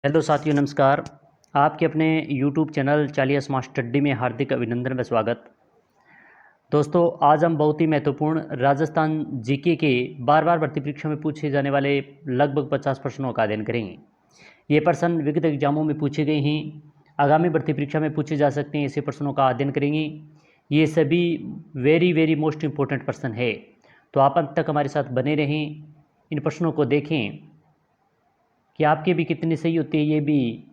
Hello साथियों, नमस्कार। आपके अपने यूट्यूब चैनल चालिया स्मार्ट स्टडी में हार्दिक अभिनंदन व स्वागत। दोस्तों, आज हम बहुत ही महत्वपूर्ण राजस्थान जीके के बार बार भर्ती परीक्षा में पूछे जाने वाले लगभग 50 प्रश्नों का अध्ययन करेंगे। ये प्रश्न विगत एग्जामों में पूछे गए हैं, आगामी भर्ती परीक्षा में पूछे जा सकते हैं, ऐसे प्रश्नों का अध्ययन करेंगे। ये सभी वेरी मोस्ट इम्पोर्टेंट प्रश्न है, तो आप अंत तक हमारे साथ बने रहें, इन प्रश्नों को देखें कि आपके भी कितने सही होते हैं। ये भी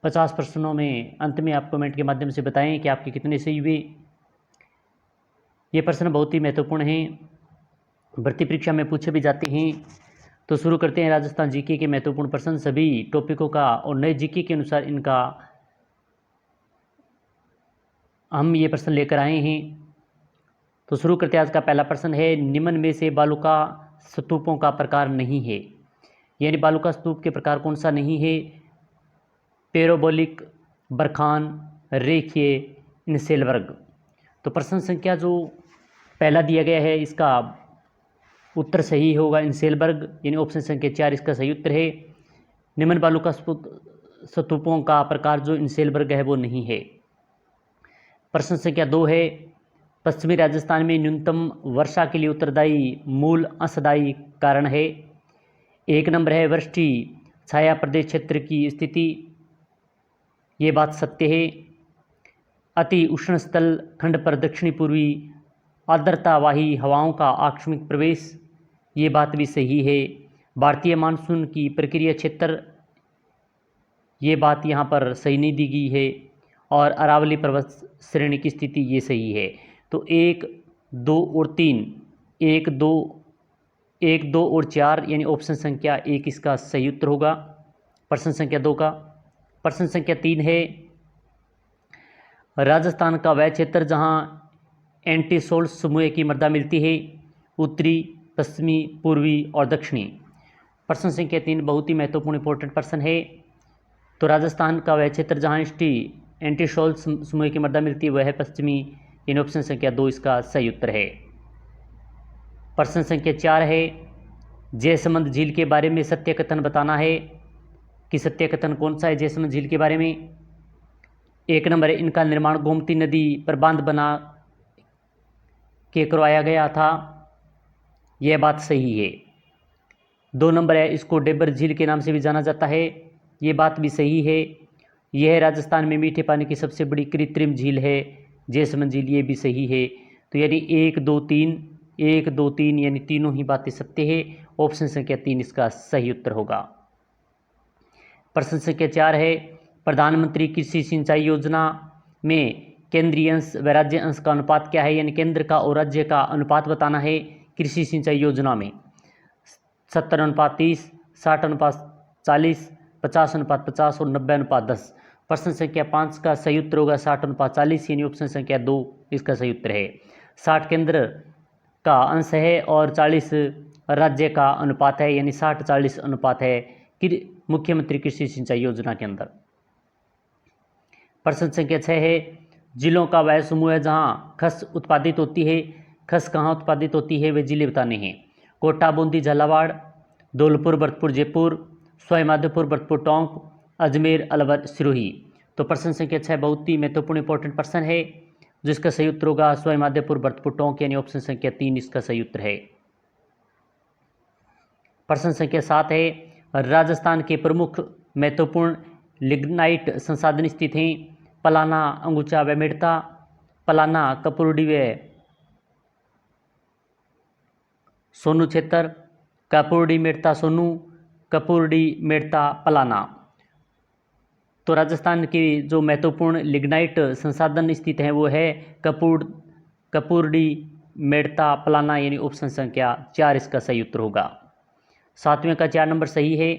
50 प्रश्नों में अंत में आप कमेंट के माध्यम से बताएं कि आपके कितने सही हुए। ये प्रश्न बहुत ही महत्वपूर्ण हैं, भर्ती परीक्षा में पूछे भी जाते हैं। तो शुरू करते हैं राजस्थान जीके के महत्वपूर्ण प्रश्न, सभी टॉपिकों का और नए जीके के अनुसार इनका हम ये प्रश्न लेकर आए हैं। तो शुरू करते हैं। आज का पहला प्रश्न है, निम्न में से बालुका स्तूपों का प्रकार नहीं है, यानी बालुका स्तूप के प्रकार कौन सा नहीं है? पेरोबोलिक, बरखान, रेखीय, इनसेलवर्ग। तो प्रश्न संख्या जो पहला दिया गया है इसका उत्तर सही होगा इनसेलबर्ग, यानी ऑप्शन संख्या 4 इसका सही उत्तर है। निम्न बालुका स्तूपों का प्रकार जो इनसेलबर्ग है वो नहीं है। प्रश्न संख्या 2 है, पश्चिमी राजस्थान में न्यूनतम वर्षा के लिए उत्तरदायी मूल अंशदायी कारण है। 1 नंबर है वृष्टि छाया प्रदेश क्षेत्र की स्थिति, ये बात सत्य है। अति उष्ण स्थल खंड पर दक्षिणी पूर्वी आर्द्रतावाही हवाओं का आकस्मिक प्रवेश, ये बात भी सही है। भारतीय मानसून की प्रक्रिया क्षेत्र, ये बात यहाँ पर सही नहीं दी गई है। और अरावली पर्वत श्रेणी की स्थिति, ये सही है। तो 1, 2 और 3, 1, 2 और 4 यानी ऑप्शन संख्या 1 इसका सही उत्तर होगा प्रश्न संख्या 2 का। प्रश्न संख्या 3 है, राजस्थान का वह क्षेत्र जहाँ एंटीसोल समूह की मृदा मिलती है, उत्तरी, पश्चिमी, पूर्वी और दक्षिणी। प्रश्न संख्या 3 बहुत ही महत्वपूर्ण इंपॉर्टेंट प्रश्न है। तो राजस्थान का वह क्षेत्र जहाँ एंटीसोल समूह की मृदा मिलती है वह है पश्चिमी, यानी ऑप्शन संख्या 2 इसका सही उत्तर है। प्रश्न संख्या 4 है, जयसमंद झील के बारे में सत्य कथन बताना है कि सत्य कथन कौन सा है जयसमंद झील के बारे में? 1 नंबर है, इनका निर्माण गोमती नदी पर बांध बना के करवाया गया था, यह बात सही है। 2 नंबर है, इसको डेबर झील के नाम से भी जाना जाता है, ये बात भी सही है। यह राजस्थान में मीठे पानी की सबसे बड़ी कृत्रिम झील है जयसमंद झील, ये भी सही है। तो यानी 1, 2, 3 यानी तीनों ही बातें सत्य है। ऑप्शन संख्या 3 इसका सही उत्तर होगा। प्रश्न संख्या 4 है, प्रधानमंत्री कृषि सिंचाई योजना में केंद्रीय अंश व राज्य अंश का अनुपात क्या है, यानी केंद्र का और राज्य का अनुपात बताना है कृषि सिंचाई योजना में। 70:30, 60:40, 50:50 और 90:10। प्रश्न संख्या 5 का सही उत्तर होगा 60:40, यानी ऑप्शन संख्या 2 इसका सही उत्तर है। 60 केंद्र का अंश है और 40 राज्य का अनुपात है, यानी 60-40 अनुपात है मुख्यमंत्री कृषि सिंचाई योजना के अंदर। प्रश्न संख्या 6 है, जिलों का वह समूह है जहां खस उत्पादित होती है। खस कहाँ उत्पादित होती है वे जिले बताने हैं। कोटा, बूंदी, झालावाड़, धौलपुर, भरतपुर, जयपुर, सवाई माधोपुर, भरतपुर, टोंक, अजमेर, अलवर, सिरोही। तो प्रश्न संख्या 6 बहुत ही महत्वपूर्ण इंपॉर्टेंट प्रश्न है, जिसका सही उत्तर होगा सवाई माधोपुर, भरतपुर, टोंक, यानी ऑप्शन संख्या 3 इसका सही उत्तर है। प्रश्न संख्या 7 है, राजस्थान के प्रमुख महत्वपूर्ण लिग्नाइट संसाधन स्थित हैं। पलाना, अंगुचा व मेड़ता, पलाना, कपूरडी व सोनू क्षेत्र, कपूरडी, मेड़ता, सोनू, कपूरडी, मेड़ता, पलाना। तो राजस्थान के जो महत्वपूर्ण लिग्नाइट संसाधन स्थित हैं वो है कपूरडी, मेड़ता, पलाना, यानी ऑप्शन संख्या 4 इसका सही उत्तर होगा। 7वें का 4 नंबर सही है।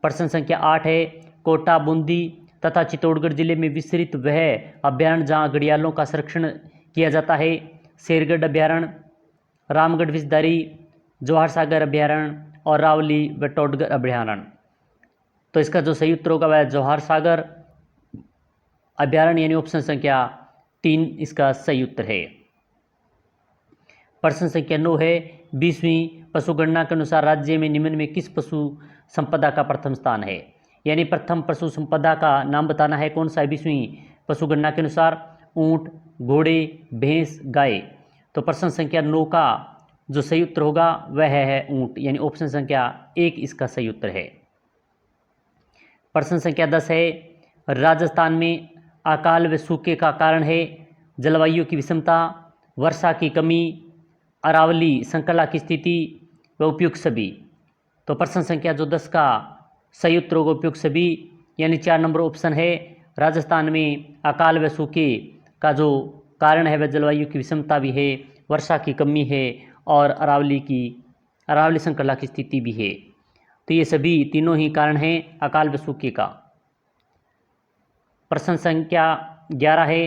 प्रश्न संख्या 8 है, कोटा, बूंदी तथा चित्तौड़गढ़ जिले में विस्तृत वह अभ्यारण्य जहाँ घड़ियालों का संरक्षण किया जाता है। शेरगढ़ अभ्यारण्य, रामगढ़ विषधारी, जवाहर सागर अभ्यारण्य और रावली व टोडगर अभ्यारण्य। तो इसका जो सही उत्तर होगा वह जवाहर सागर अभ्यारण्य, यानी ऑप्शन संख्या 3 इसका सही उत्तर है। प्रश्न संख्या 9 है, 20वीं पशुगणना के अनुसार राज्य में निम्न में किस पशु संपदा का प्रथम स्थान है? यानी प्रथम पशु संपदा का नाम बताना है। कौन सा है? 20वीं पशुगणना के अनुसार ऊंट, घोड़े, भैंस, गाय। तो प्रश्न संख्या 9 का जो सही उत्तर होगा वह है ऊंट, यानी ऑप्शन संख्या 1 इसका सही उत्तर है। प्रश्न संख्या 10 है, राजस्थान में अकाल व सूखे का कारण है जलवायु की विषमता, वर्षा की कमी, अरावली श्रृंखला की स्थिति व उपयुक्त सभी। तो प्रश्न संख्या जो 10 का सही उत्तर होगा उपयुक्त सभी, यानी 4 नंबर ऑप्शन है। राजस्थान में अकाल व सूखे का जो कारण है वह जलवायु की विषमता भी है, वर्षा की कमी है और अरावली श्रृंखला की स्थिति भी है। तो ये सभी तीनों ही कारण हैं अकाल व सूखे का। प्रश्न संख्या 11 है,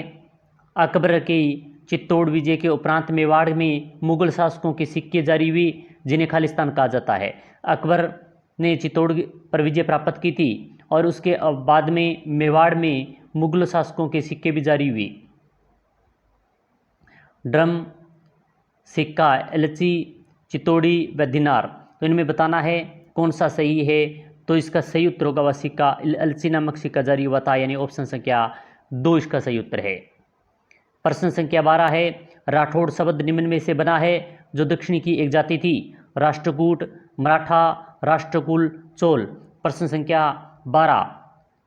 अकबर की चित्तौड़ विजय के उपरांत मेवाड़ में मुगल शासकों के सिक्के जारी हुए जिन्हें खालिस्तान कहा जाता है। अकबर ने चित्तौड़ पर विजय प्राप्त की थी और उसके बाद में मेवाड़ में मुगल शासकों के सिक्के भी जारी हुए। ड्रम, सिक्का, एलची, चित्तौड़ी व दिनार। तो इनमें बताना है कौन सा सही है। तो इसका सही उत्तर होगा वह सिक्का, एलची नामक सिक्का जारी हुआ था, यानी ऑप्शन संख्या 2 इसका सही उत्तर है। प्रश्न संख्या 12 है, राठौड़ शब्द निम्न में से बना है जो दक्षिणी की एक जाति थी। राष्ट्रकूट, मराठा, राष्ट्रकुल, चोल। प्रश्न संख्या 12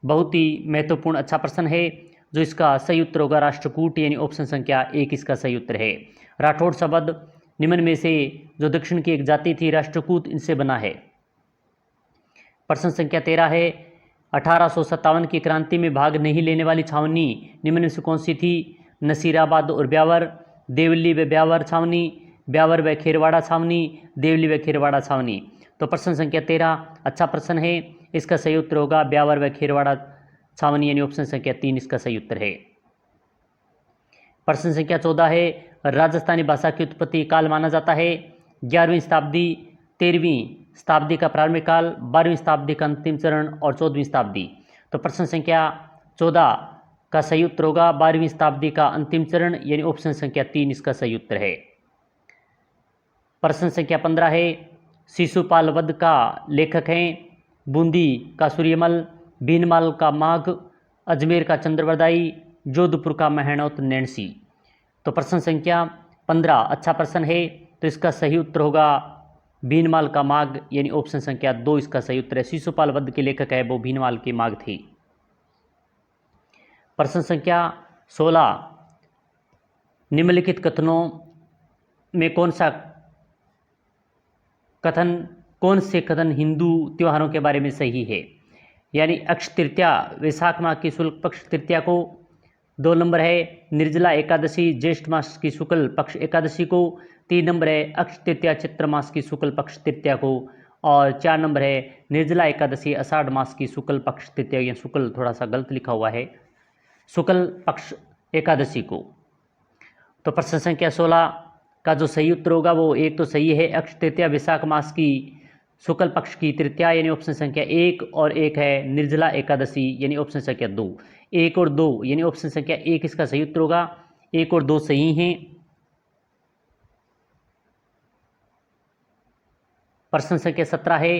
बहुत ही महत्वपूर्ण अच्छा प्रश्न है। जो इसका सही उत्तर होगा राष्ट्रकूट, यानी ऑप्शन संख्या 1 इसका सही उत्तर है। राठौड़ शब्द निम्न में से जो दक्षिण की एक जाति थी राष्ट्रकूट इनसे बना है। प्रश्न संख्या 13 है, 1857 की क्रांति में भाग नहीं लेने वाली छावनी निम्न में से कौन सी थी? नसीराबाद और ब्यावर, देवली व ब्यावर छावनी, ब्यावर व खेरवाड़ा छावनी, देवली व खेरवाड़ा छावनी। तो प्रश्न संख्या 13 अच्छा प्रश्न है। इसका सही उत्तर होगा ब्यावर व खेरवाड़ा छावनी, यानी ऑप्शन संख्या 3 इसका सही उत्तर है। प्रश्न संख्या 14 है, राजस्थानी भाषा की उत्पत्ति काल माना जाता है 11वीं शताब्दी, 13वीं शताब्दी का प्रारंभिक काल, 12वीं शताब्दी का अंतिम चरण और 14वीं शताब्दी। तो प्रश्न संख्या 14 का सही उत्तर होगा 12वीं शताब्दी का अंतिम चरण, यानी ऑप्शन संख्या 3 इसका सही उत्तर है। प्रश्न संख्या 15 है, शिशुपाल वध का लेखक हैं बूंदी का सूर्यमल, भीनमाल का माघ, अजमेर का चंद्रवरदाई, जोधपुर का महनौत नैन्सी। तो प्रश्न संख्या 15 अच्छा प्रश्न है। तो इसका सही उत्तर होगा भीनमाल का माघ, यानी ऑप्शन संख्या 2 इसका सही उत्तर है। शिशुपाल वध के लेखक है वो भीनमाल के माघ थे। प्रश्न संख्या 16, निम्नलिखित कथनों में कौन से कथन हिंदू त्योहारों के बारे में सही है? यानी अक्षय तृतीया वैशाख माह की शुक्ल पक्ष तृतीया को, 2 नंबर है निर्जला एकादशी ज्येष्ठ मास की शुक्ल पक्ष एकादशी को, 3 नंबर है अक्षय तृतीया चैत्र मास की शुक्ल पक्ष तृतीया को और 4 नंबर है निर्जला एकादशी आषाढ़ मास की शुक्ल पक्ष तृतीया। या शुक्ल थोड़ा सा गलत लिखा हुआ है, शुक्ल पक्ष एकादशी को। तो प्रश्न संख्या 16 का जो सही उत्तर होगा वो एक तो सही है, अक्षय तृतीया वैशाख मास की शुक्ल पक्ष की तृतीया, यानी ऑप्शन संख्या 1, और एक है निर्जला एकादशी, यानी ऑप्शन संख्या 2। 1 और 2 यानी ऑप्शन संख्या 1 इसका सही उत्तर होगा। 1 और 2 सही हैं। प्रश्न संख्या 17 है,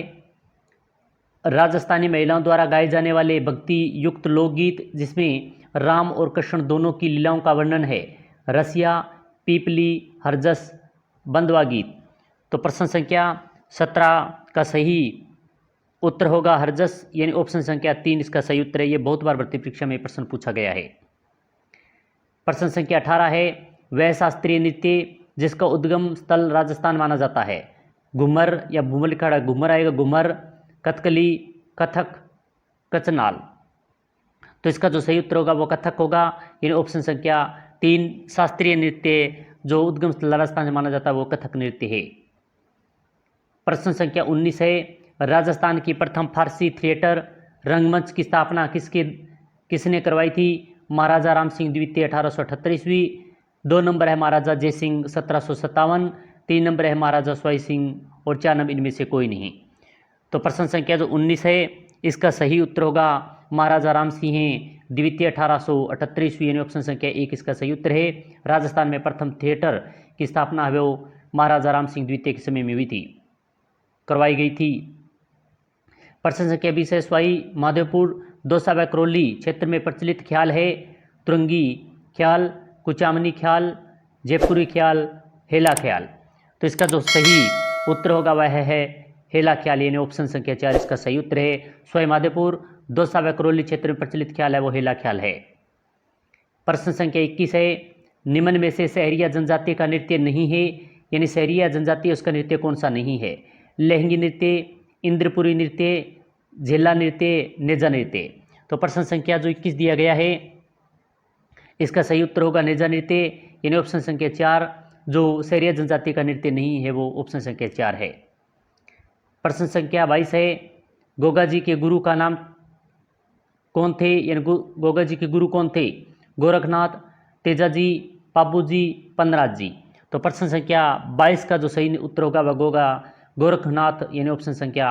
राजस्थानी महिलाओं द्वारा गाए जाने वाले भक्ति युक्त लोकगीत जिसमें राम और कृष्ण दोनों की लीलाओं का वर्णन है, रसिया, पीपली, हरजस, बंदवा गीत। तो प्रश्न संख्या 17 का सही उत्तर होगा हरजस, यानी ऑप्शन संख्या 3 इसका सही उत्तर है। ये बहुत बार भर्ती परीक्षा में प्रश्न पूछा गया है। प्रश्न संख्या 18 है, वह शास्त्रीय नृत्य जिसका उद्गम स्थल राजस्थान माना जाता है, घूमर या घूमर लिखा है, घूमर आएगा, घूमर, कथकली, कथक, कचनाल। तो इसका जो सही उत्तर होगा वो कथक होगा, यानी ऑप्शन संख्या 3 शास्त्रीय नृत्य जो उद्गम स्थल राजस्थान से माना जाता है वो कथक नृत्य है। प्रश्न संख्या 19 है, राजस्थान की प्रथम फारसी थिएटर रंगमंच की स्थापना किसने करवाई थी? महाराजा राम सिंह द्वितीय 1878 ईस्वी, 2 नंबर है महाराजा जय सिंह 1757, 3 नंबर है महाराजा स्वाई सिंह और 4 नंबर इनमें से कोई नहीं। तो प्रश्न संख्या जो 19 है इसका सही उत्तर होगा महाराजा राम सिंह द्वितीय 1878 ईस्वी, यानी ऑप्शन संख्या 1 इसका सही उत्तर है। राजस्थान में प्रथम थिएटर की स्थापना है वो महाराजा राम सिंह द्वितीय के समय में हुई थी, करवाई गई थी। प्रश्न संख्या 20 है सवाई माधोपुर दौसा व करौली क्षेत्र में प्रचलित ख्याल है तुरंगी ख्याल, कुचामनी ख्याल, जयपुरी ख्याल, हेला ख्याल। तो इसका जो सही उत्तर होगा वह है हेला ख्याल, यानी ऑप्शन संख्या 4 इसका सही उत्तर है। सवाई माधोपुर दौसा व करौली क्षेत्र में प्रचलित ख्याल है वो हेला ख्याल है। प्रश्न संख्या 21 है निम्न में से सहरिया जनजाति का नृत्य नहीं है, यानी सहरिया जनजाति उसका नृत्य कौन सा नहीं है? लहंगी नृत्य, इंद्रपुरी नृत्य, झेला नृत्य, नेजा नृत्य। तो प्रश्न संख्या जो 21 दिया गया है इसका सही उत्तर होगा नेजा नृत्य, यानी ऑप्शन संख्या 4 जो सहरिया जनजाति का नृत्य नहीं है वो ऑप्शन संख्या 4 है। प्रश्न संख्या 22 है गोगा जी के गुरु का नाम कौन थे, यानी गोगा जी के गुरु कौन थे? गोरखनाथ, तेजाजी, पाबूजी, पन्नराज जी। तो प्रश्न संख्या 22 का जो सही उत्तर होगा वह गोरखनाथ, यानी ऑप्शन संख्या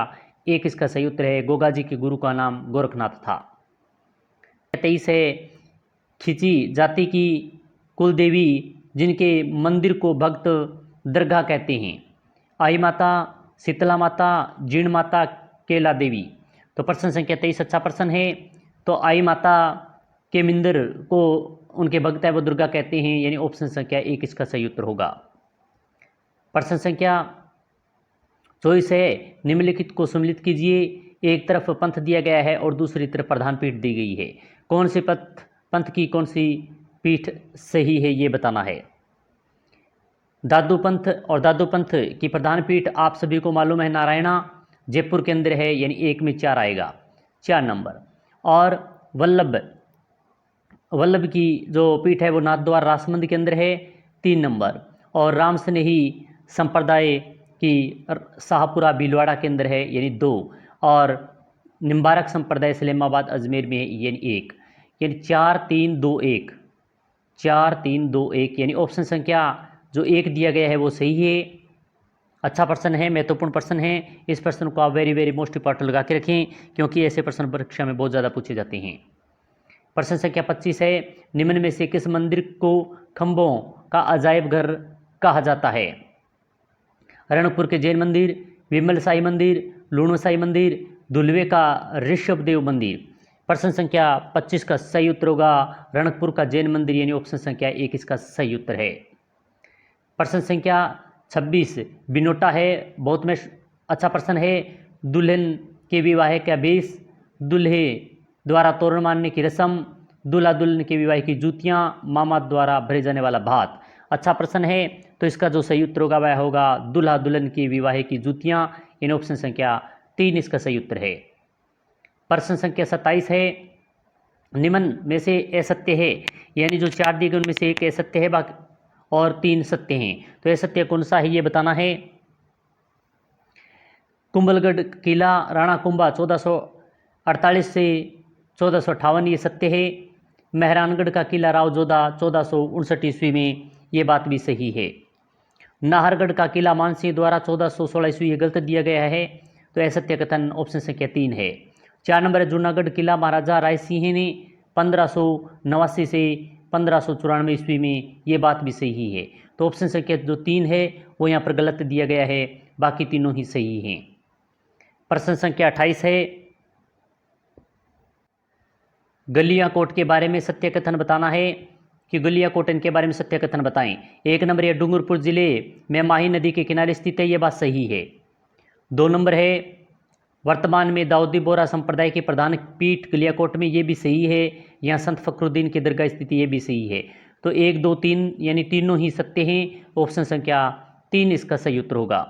1 इसका सही उत्तर है। गोगा जी के गुरु का नाम गोरखनाथ था। 23 है खिची जाति की कुल देवी जिनके मंदिर को भक्त दरगाह कहते हैं? आई माता, शीतला माता, जीण माता, केला देवी। तो प्रश्न संख्या 23 अच्छा प्रश्न है। तो आई माता के मंदिर को उनके भक्त है वो दुर्गा कहते हैं, यानी ऑप्शन संख्या 1 इसका सही उत्तर होगा। प्रश्न संख्या 24 है निम्नलिखित को सम्मिलित कीजिए। एक तरफ पंथ दिया गया है और दूसरी तरफ प्रधान पीठ दी गई है, कौन से पंथ की कौन सी पीठ सही है ये बताना है। दादू पंथ, और दादू पंथ की प्रधान पीठ आप सभी को मालूम है नारायणा जयपुर के अंदर है, यानी 1 में 4 आएगा, 4 नंबर। और वल्लभ की जो पीठ है वो नाथद्वार रासमंद के अंदर है, 3 नंबर। और राम स्नेही संप्रदाय की शाहपुरा भीलवाड़ा के अंदर है, यानी 2। और निम्बारक संप्रदाय सलेमाबाद अजमेर में है, यानी 1, यानी 4 3 2 1, 4 3 2 1, यानी ऑप्शन संख्या जो 1 दिया गया है वो सही है। अच्छा प्रश्न है, महत्वपूर्ण प्रश्न है। इस प्रश्न को आप वेरी वेरी मोस्ट इंपॉर्टेंट लगा के रखें क्योंकि ऐसे प्रश्न परीक्षा में बहुत ज़्यादा पूछे जाते हैं। प्रश्न संख्या 25 है निम्न में से किस मंदिर को खंभों का अजायब घर कहा जाता है? रणकपुर के जैन मंदिर, विमल साई मंदिर, लूणसाई मंदिर, दुल्वे का ऋषभदेव मंदिर। प्रश्न संख्या 25 का सही उत्तर होगा रणकपुर का जैन मंदिर, यानी ऑप्शन संख्या 1 इसका सही उत्तर है। प्रश्न संख्या 26 बिनोटा है, बहुत में अच्छा प्रश्न है। दुल्हन के विवाह का बेस, दूल्हे द्वारा तोरण मारने की रस्म, दूल्हा दुल्हन के विवाह की जूतियाँ, मामा द्वारा भरे जाने वाला भात। अच्छा प्रश्न है, तो इसका जो सही उत्तर होगा वह होगा दूल्हा दुल्हन की विवाह की जूतियाँ, इन ऑप्शन संख्या 3 इसका सही उत्तर है। प्रश्न संख्या 27 है निम्न में से असत्य है, यानी जो 4 दिए गए उनमें से एक असत्य है बाकी और 3 सत्य हैं। तो असत्य कौन सा है ये बताना है। कुंभलगढ़ किला राणा कुंभा 1448 से 1458 ये सत्य है। मेहरानगढ़ का किला राव जोधा 1459 ईस्वी में, ये बात भी सही है। नाहरगढ़ का किला मानसिंह द्वारा 1416 ईस्वी ये गलत दिया गया है, तो असत्य कथन ऑप्शन संख्या 3 है। 4 नंबर है जूनागढ़ किला महाराजा राय सिंह ने 1589 से 1594 ईस्वी में, ये बात भी सही है। तो ऑप्शन संख्या जो 3 है वो यहाँ पर गलत दिया गया है, बाकी तीनों ही सही हैं। प्रश्न संख्या 28 है गलियाकोट के बारे में सत्य कथन बताना है कि गलियाकोट इनके बारे में सत्य कथन बताएं। 1 नंबर है डूंगरपुर जिले में माही नदी के किनारे स्थित है, ये बात सही है। 2 नंबर है वर्तमान में दाऊदी बोरा संप्रदाय की प्रधान पीठ गलियाकोट में, ये भी सही है। यहाँ संत फखरुद्दीन की दरगाह स्थिति, ये भी सही है। तो 1 2 3 यानी तीनों ही सत्य हैं, ऑप्शन संख्या 3 इसका सही उत्तर होगा।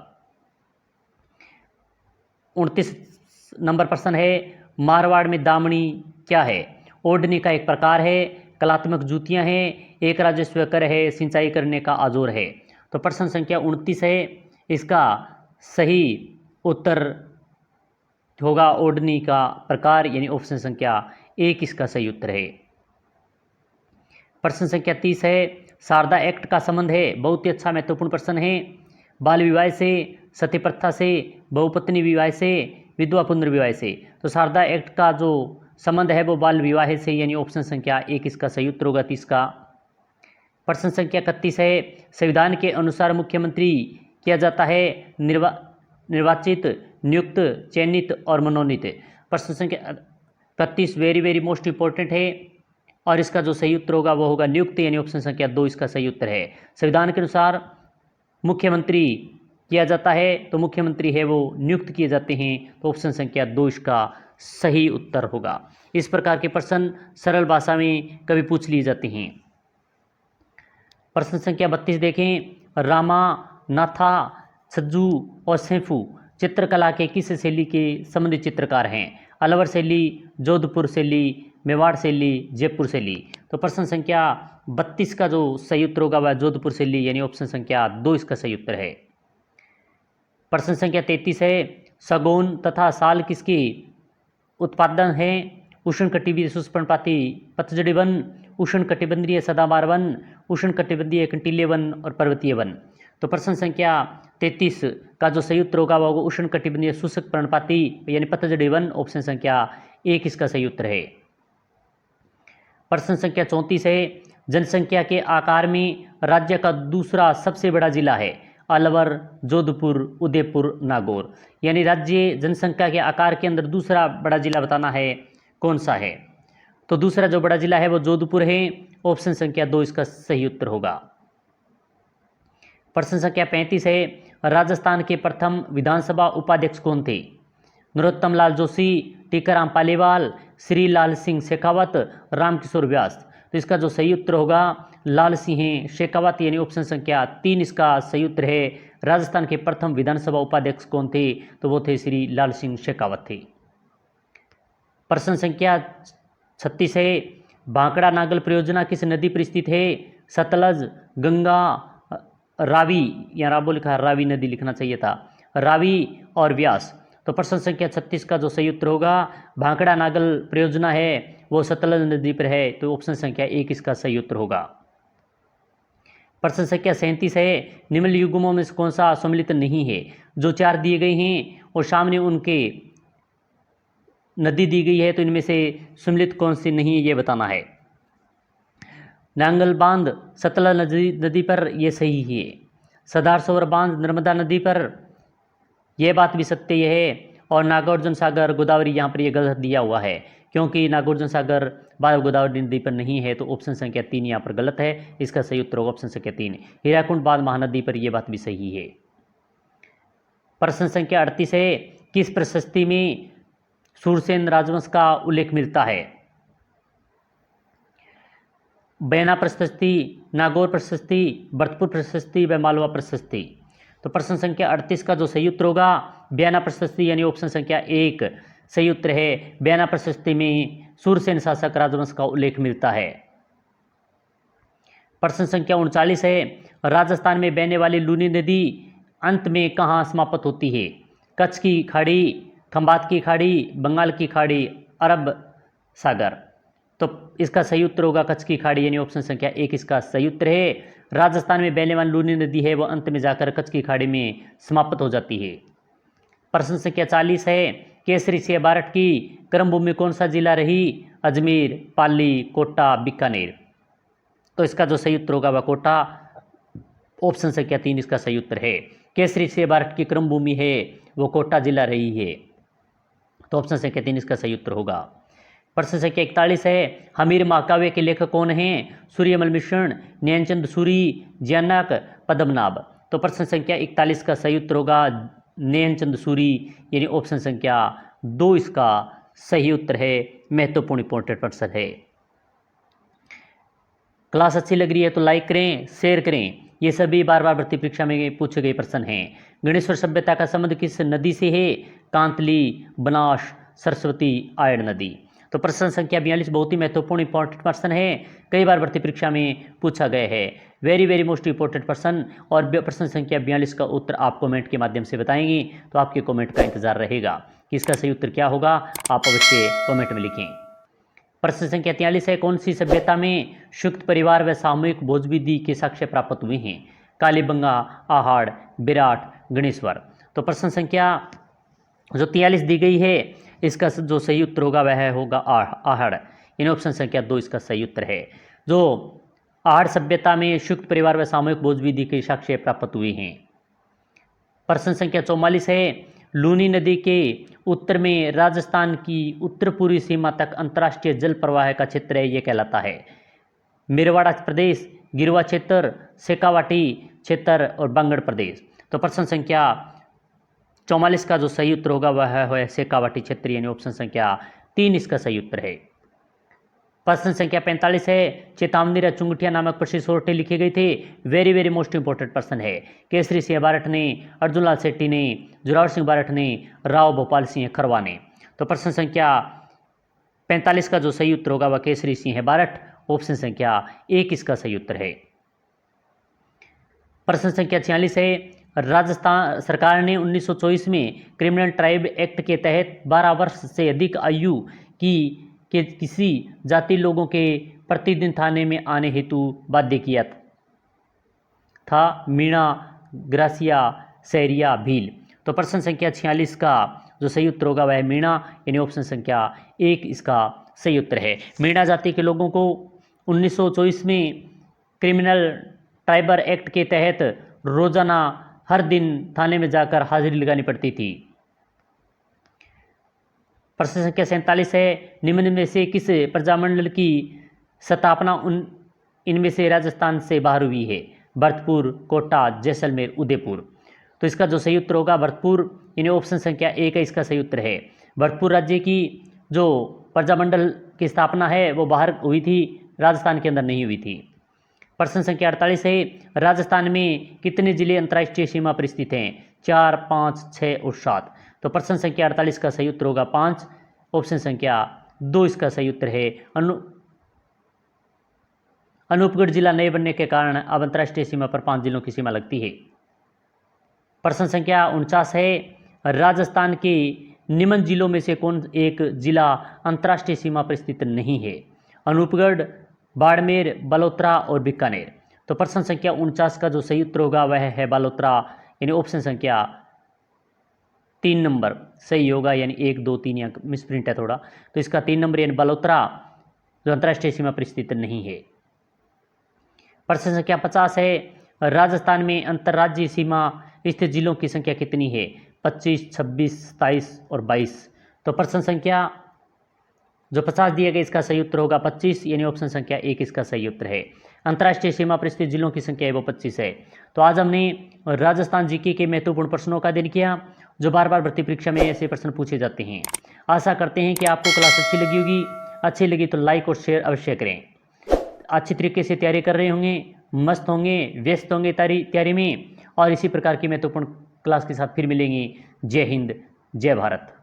29 नंबर प्रश्न है मारवाड़ में दामनी क्या है? ओढ़नी का एक प्रकार है, कलात्मक जूतियां हैं, एक राजस्व कर है, सिंचाई करने का आजोर है। तो प्रश्न संख्या 29 है, इसका सही उत्तर होगा ओढ़नी का प्रकार, यानी ऑप्शन संख्या 1 इसका सही उत्तर है। प्रश्न संख्या 30 है शारदा एक्ट का संबंध है, बहुत ही अच्छा महत्वपूर्ण प्रश्न है। बाल विवाह से, सती प्रथा से, बहुपत्नी विवाह से, विधवा पुनर्विवाह से। तो शारदा एक्ट का जो संबंध है वो बाल विवाह से, यानी ऑप्शन संख्या 1 इसका सही उत्तर होगा 30 का। प्रश्न संख्या 31 है संविधान के अनुसार मुख्यमंत्री किया जाता है निर्वाचित नियुक्त, चयनित और मनोनीत। प्रश्न संख्या 31 वेरी वेरी मोस्ट इंपॉर्टेंट है और इसका जो सही उत्तर होगा वो होगा नियुक्त, यानी ऑप्शन संख्या 2 इसका सही उत्तर है। संविधान के अनुसार मुख्यमंत्री किया जाता है, तो मुख्यमंत्री है वो नियुक्त किए जाते हैं, तो ऑप्शन संख्या 2 इसका सही उत्तर होगा। इस प्रकार के प्रश्न सरल भाषा में कभी पूछ लिए जाते हैं। प्रश्न संख्या 32 देखें, रामा, नाथा, सज्जू और सैफू चित्रकला के किस शैली के संबंधित चित्रकार हैं? अलवर शैली, जोधपुर शैली, मेवाड़ शैली, जयपुर शैली। तो प्रश्न संख्या 32 का जो सही उत्तर होगा वह जोधपुर शैली, यानी ऑप्शन संख्या 2 इसका सही उत्तर है। प्रश्न संख्या 33 है, सगोन तथा साल किसकी उत्पादन है? उष्णकटिबंधीय शुष्कपर्णपाती पतझड़ी वन, उष्णकटिबंधीय सदाबहार वन, उष्णकटिबंधीय कंटीले वन और पर्वतीय वन। तो प्रश्न संख्या 33 का जो सही उत्तर होगा वो उष्णकटिबंधीय शुष्क पर्णपाती यानी पतझड़ी वन, ऑप्शन संख्या 1 इसका सही उत्तर है। प्रश्न संख्या 34 है, जनसंख्या के आकार में राज्य का दूसरा सबसे बड़ा जिला है? अलवर, जोधपुर, उदयपुर, नागौर। यानी राज्य जनसंख्या के आकार के अंदर दूसरा बड़ा जिला बताना है, कौन सा है? तो दूसरा जो बड़ा जिला है वो जोधपुर है, ऑप्शन संख्या 2 इसका सही उत्तर होगा। प्रश्न संख्या 35 है, राजस्थान के प्रथम विधानसभा उपाध्यक्ष कौन थे? नरोत्तम लाल जोशी, टीकाराम पालीवाल, श्री लाल सिंह शेखावत, रामकिशोर व्यास। तो इसका जो सही उत्तर होगा लाल सिंह शेखावत, यानी ऑप्शन संख्या 3 इसका सही उत्तर है। राजस्थान के प्रथम विधानसभा उपाध्यक्ष कौन थे? तो वो थे श्री लाल सिंह शेखावत थे। प्रश्न संख्या 36 है, भांकड़ा नागल परियोजना किस नदी पर स्थित है? सतलज, गंगा, रावी, या राबो लिखा है, रावी नदी लिखना चाहिए था, रावी और व्यास। तो प्रश्न संख्या 36 का जो सही उत्तर होगा भांकड़ा नागल परियोजना है वो सतलज नदी पर है, तो ऑप्शन संख्या 1 इसका सही उत्तर होगा। प्रश्न संख्या 37 है, निम्न युग्मों में से कौन सा सम्मिलित नहीं है? जो 4 दिए गए हैं और सामने उनके नदी दी गई है, तो इनमें से सम्मिलित कौन सी नहीं है ये बताना है। नांगल बांध सतलज नदी पर, ये सही है। सरदार सरोवर बांध नर्मदा नदी पर, यह बात भी सत्य है। और नागार्जुन सागर गोदावरी, यहाँ पर यह गलत दिया हुआ है क्योंकि नागार्जुन सागर गोदावरी नदी पर नहीं है, तो ऑप्शन संख्या 3 यहाँ पर गलत है। इसका सही उत्तर होगा ऑप्शन संख्या 3। हीराकुंड बांध महानदी पर, यह बात भी सही है। प्रश्न संख्या 38 है, किस प्रशस्ति में सूरसेन राजवंश का उल्लेख मिलता है? बयाना प्रशस्ति, नागौर प्रशस्ति, भरतपुर प्रशस्ति व मालवा प्रशस्ति। तो प्रश्न संख्या 38 का जो सही उत्तर होगा बयाना प्रशस्ति, यानी ऑप्शन संख्या 1 सही उत्तर है। बयाना प्रशस्ति में सूरसेन शासक राजवंश का उल्लेख मिलता है। प्रश्न संख्या 39 है, राजस्थान में बहने वाली लूनी नदी अंत में कहाँ समाप्त होती है? कच्छ की खाड़ी, खंबात की खाड़ी, बंगाल की खाड़ी, अरब सागर। तो इसका सही उत्तर होगा कच्छ की खाड़ी, यानी ऑप्शन संख्या 1 इसका सही उत्तर है। राजस्थान में बहने वाली लूनी नदी है वो अंत में जाकर कच्छ की खाड़ी में समाप्त हो जाती है। प्रश्न संख्या 40 है, केसरी सिंह बारठ की कर्म भूमि कौन सा जिला रही? अजमेर, पाली, कोटा, बीकानेर। तो इसका जो सही उत्तर होगा वह कोटा, ऑप्शन संख्या 3 इसका सही उत्तर है। केसरी सिंह बारठ की कर्म भूमि है वो कोटा जिला रही है, तो ऑप्शन संख्या 3 इसका सही उत्तर होगा। प्रश्न संख्या 41 है, हमीर महाकाव्य के लेखक कौन हैं? सूर्यमल मिश्र, नयनचंद सूरी, जयनक, पद्मनाभ। तो प्रश्न संख्या 41 का सही उत्तर होगा नयनचंद सूरी, यानी ऑप्शन संख्या 2 इसका सही उत्तर है। महत्वपूर्ण इंपॉर्टेंट प्रश्न है। क्लास अच्छी लग रही है तो लाइक करें, शेयर करें। ये सभी बार बार भर्ती परीक्षा में पूछे गए प्रश्न हैं। गणेश्वर सभ्यता का संबंध किस नदी से है? कांतली, बनास, सरस्वती, आयड़ नदी। तो प्रश्न संख्या 42 बहुत ही महत्वपूर्ण इंपॉर्टेंट प्रश्न है, कई बार भर्ती परीक्षा में पूछा गया है। वेरी वेरी मोस्ट इंपॉर्टेंट प्रश्न। और प्रश्न संख्या 42 का उत्तर आप कमेंट के माध्यम से बताएंगे, तो आपके कमेंट का इंतजार रहेगा कि इसका सही उत्तर क्या होगा, आप अवश्य कमेंट में लिखें। प्रश्न संख्या 43 है, कौन सी सभ्यता में संयुक्त परिवार व सामूहिक भोजविधि के साक्ष्य प्राप्त हुए हैं? कालीबंगा, आहड़, विराट, गणेश्वर। तो प्रश्न संख्या जो 43 दी गई है इसका जो सही उत्तर होगा वह होगा आहड़, इन ऑप्शन संख्या 2 इसका सही उत्तर है। जो आहड़ सभ्यता में संयुक्त परिवार व सामूहिक भोज विधि के साक्ष्य प्राप्त हुए हैं। प्रश्न संख्या 44 है, लूनी नदी के उत्तर में राजस्थान की उत्तर पूर्वी सीमा तक अंतर्राष्ट्रीय जल प्रवाह का क्षेत्र है, ये कहलाता है। मेरवाड़ा प्रदेश, गिरवा क्षेत्र, शेखावाटी क्षेत्र और बांगड़ प्रदेश। तो प्रश्न संख्या 44 का जो सही उत्तर होगा वह है शेखावाटी क्षेत्र, यानी ऑप्शन संख्या 3 इसका सही उत्तर है। प्रश्न संख्या 45 है, चेतावनी व चुंगटिया नामक प्रसिद्ध सोरठे लिखे गए थे। वेरी वेरी मोस्ट इंपॉर्टेंट प्रश्न है। केसरी सिंह बारठ ने, अर्जुन लाल सेट्टी ने, जोरावर सिंह बारठ ने, राव भोपाल सिंह खरवा ने। तो प्रश्न संख्या 45 का जो सही उत्तर होगा वह केसरी सिंह बारठ, ऑप्शन संख्या 1 इसका सही उत्तर है। प्रश्न संख्या 46 है, राजस्थान सरकार ने 1924 में क्रिमिनल ट्राइब एक्ट के तहत 12 वर्ष से अधिक आयु की के किसी जाति लोगों के प्रतिदिन थाने में आने हेतु बाध्य किया था। मीणा, ग्रासिया, सहरिया, भील। तो प्रश्न संख्या 46 का जो सही उत्तर होगा वह मीणा, यानी ऑप्शन संख्या 1 इसका सही उत्तर है। मीणा जाति के लोगों को 1924 में क्रिमिनल ट्राइबर एक्ट के तहत रोजाना हर दिन थाने में जाकर हाजिरी लगानी पड़ती थी। प्रश्न संख्या 47 है, निम्न में से किस प्रजामंडल की स्थापना इनमें से राजस्थान से बाहर हुई है? भरतपुर, कोटा, जैसलमेर, उदयपुर। तो इसका जो सही उत्तर होगा भरतपुर, यानी ऑप्शन संख्या 1 का इसका सही उत्तर है। भरतपुर राज्य की जो प्रजामंडल की स्थापना है वो बाहर हुई थी, राजस्थान के अंदर नहीं हुई थी। प्रश्न संख्या 48 है, राजस्थान में कितने जिले अंतर्राष्ट्रीय सीमा पर स्थित हैं? 4, 5, 6 और 7। तो प्रश्न संख्या 48 का सही उत्तर होगा 5, ऑप्शन संख्या 2 इसका सही उत्तर है। अनूपगढ़ जिला नए बनने के कारण अब अंतर्राष्ट्रीय सीमा पर 5 जिलों की सीमा लगती है। प्रश्न संख्या 49 है, राजस्थान के निम्न जिलों में से कौन एक जिला अंतर्राष्ट्रीय सीमा पर स्थित नहीं है? अनूपगढ़, बाड़मेर, बलोत्रा और बीकानेर। तो प्रश्न संख्या 49 का जो सही उत्तर होगा वह है बलोत्रा, यानी ऑप्शन संख्या 3 नंबर सही होगा, यानी 1, 2, 3 या मिसप्रिंट है थोड़ा, तो इसका 3 नंबर यानी बलोत्रा जो अंतर्राष्ट्रीय सीमा पर स्थित नहीं है। प्रश्न संख्या 50 है, राजस्थान में अंतर्राज्यीय सीमा स्थित जिलों की संख्या कितनी है? 25, 26, 27 और 22। तो प्रश्न संख्या जो 50 दिया गया इसका सही उत्तर होगा 25, यानी ऑप्शन संख्या 1 इसका सही उत्तर है। अंतर्राष्ट्रीय सीमा पर स्थित जिलों की संख्या है वो 25 है। तो आज हमने राजस्थान जीके के महत्वपूर्ण प्रश्नों का अध्ययन किया जो बार बार भर्ती परीक्षा में ऐसे प्रश्न पूछे जाते हैं। आशा करते हैं कि आपको क्लास अच्छी लगी होगी। अच्छी लगी तो लाइक और शेयर अवश्य करें। अच्छी तरीके से तैयारी कर रहे होंगे, मस्त होंगे, व्यस्त होंगे तैयारी में, और इसी प्रकार की महत्वपूर्ण क्लास के साथ फिर मिलेंगे। जय हिंद, जय भारत।